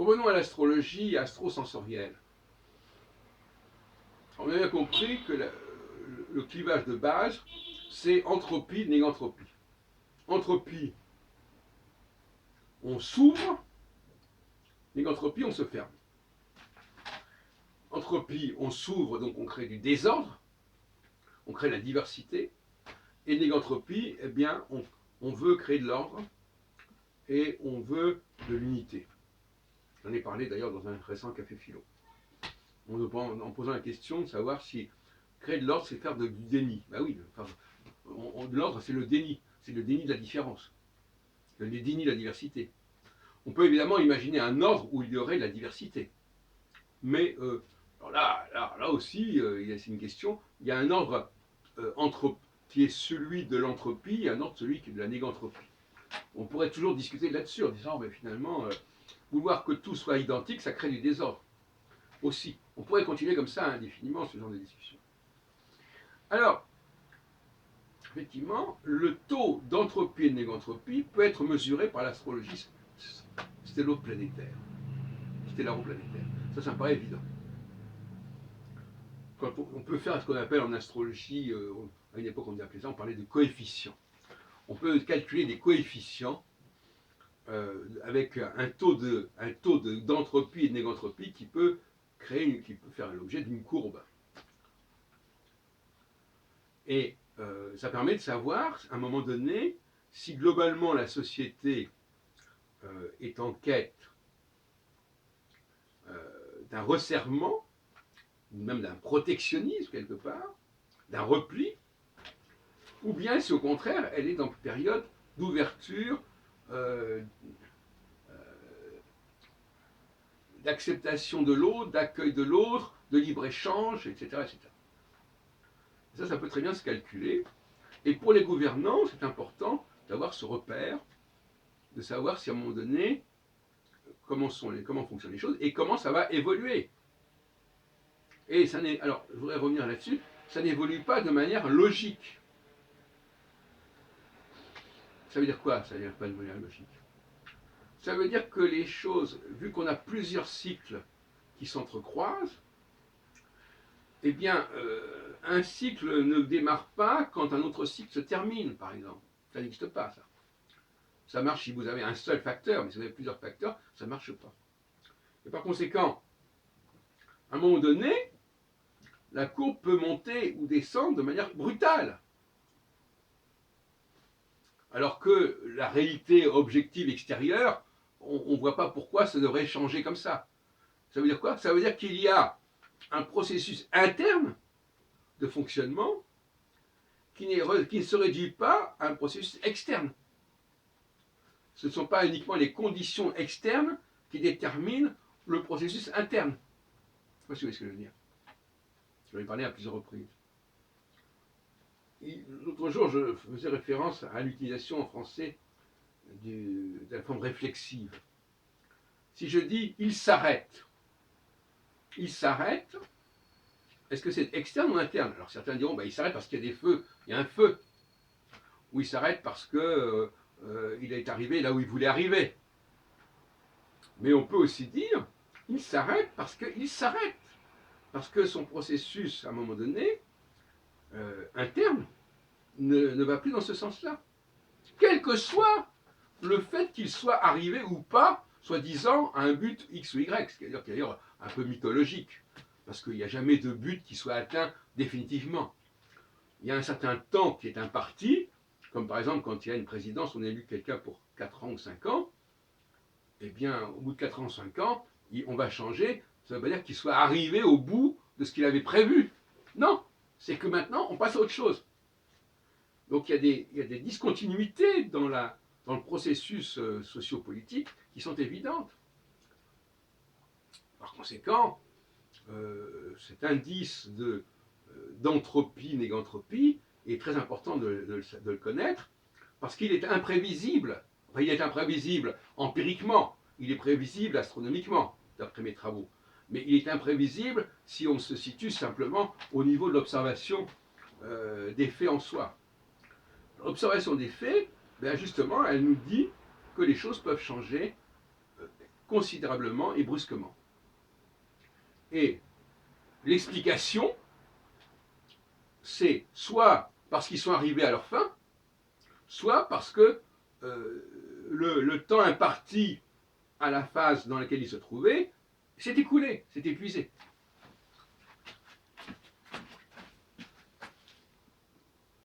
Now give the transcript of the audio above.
Revenons à l'astrologie astrosensorielle. On a bien compris que le clivage de base, c'est entropie, négantropie. Entropie, on s'ouvre, négantropie, on se ferme. Entropie, on s'ouvre, donc on crée du désordre, on crée la diversité. Et négantropie, eh bien, on veut créer de l'ordre et on veut de l'unité. J'en ai parlé d'ailleurs dans un récent café philo. En posant la question de savoir si créer de l'ordre, c'est faire du déni. Ben oui, l'ordre, c'est le déni de la différence, le déni de la diversité. On peut évidemment imaginer un ordre où il y aurait de la diversité. Mais là aussi, c'est une question. Il y a un ordre qui est celui de l'entropie et un ordre celui de la négantropie. On pourrait toujours discuter là-dessus en disant, ben, finalement, vouloir que tout soit identique, ça crée du désordre. Aussi. On pourrait continuer comme ça indéfiniment ce genre de discussion. Alors, effectivement, le taux d'entropie et de négantropie peut être mesuré par l'astrologie stelloplanétaire. Stellaro-planétaire. Ça me paraît évident. Quand on peut faire ce qu'on appelle en astrologie, à une époque on appelait ça, on parlait de coefficients. On peut calculer des coefficients avec un taux d'entropie et de négantropie qui peut faire l'objet d'une courbe. Et ça permet de savoir, à un moment donné, si globalement la société est en quête d'un resserrement, ou même d'un protectionnisme quelque part, d'un repli, ou bien si au contraire elle est en période d'ouverture, d'acceptation de l'autre, d'accueil de l'autre, de libre-échange, etc., etc. Ça peut très bien se calculer. Et pour les gouvernants, c'est important d'avoir ce repère, de savoir si à un moment donné, comment fonctionnent les choses et comment ça va évoluer. Et alors, je voudrais revenir là-dessus, ça n'évolue pas de manière logique. Ça veut dire quoi, ça n'évolue pas de manière logique? Ça veut dire que les choses, vu qu'on a plusieurs cycles qui s'entrecroisent, eh bien, un cycle ne démarre pas quand un autre cycle se termine, par exemple. Ça n'existe pas, ça. Ça marche si vous avez un seul facteur, mais si vous avez plusieurs facteurs, ça ne marche pas. Et par conséquent, à un moment donné, la courbe peut monter ou descendre de manière brutale. Alors que la réalité objective extérieure, on ne voit pas pourquoi ça devrait changer comme ça. Ça veut dire quoi? Ça veut dire qu'il y a un processus interne de fonctionnement qui ne se réduit pas à un processus externe. Ce ne sont pas uniquement les conditions externes qui déterminent le processus interne. Je ne sais pas si vous voyez ce que je veux dire. J'en ai parlé à plusieurs reprises. L'autre jour, je faisais référence à l'utilisation en français de la forme réflexive. Si je dis « il s'arrête », est-ce que c'est externe ou interne? Alors certains diront il s'arrête parce qu'il y a des feux, il y a un feu. Ou il s'arrête parce que il est arrivé là où il voulait arriver. Mais on peut aussi dire il s'arrête parce qu'il s'arrête. Parce que son processus, à un moment donné, interne, ne va plus dans ce sens-là. Quel que soit le fait qu'il soit arrivé ou pas, soi-disant, à un but X ou Y, ce qui est d'ailleurs un peu mythologique, parce qu'il n'y a jamais de but qui soit atteint définitivement. Il y a un certain temps qui est imparti, comme par exemple quand il y a une présidence, on élu quelqu'un pour 4 ans ou 5 ans, eh bien, au bout de 4 ans ou 5 ans, on va changer, ça ne veut pas dire qu'il soit arrivé au bout de ce qu'il avait prévu. Non, c'est que maintenant, on passe à autre chose. Donc il y a des discontinuités dans le processus sociopolitique qui sont évidentes. Par conséquent, cet indice d'entropie, négantropie est très important de le connaître parce qu'il est imprévisible. Enfin, il est imprévisible empiriquement, il est prévisible astronomiquement, d'après mes travaux. Mais il est imprévisible si on se situe simplement au niveau de l'observation des faits en soi. L'observation des faits, ben justement, elle nous dit que les choses peuvent changer considérablement et brusquement. Et l'explication, c'est soit parce qu'ils sont arrivés à leur fin, soit parce que le temps imparti à la phase dans laquelle ils se trouvaient s'est écoulé, s'est épuisé.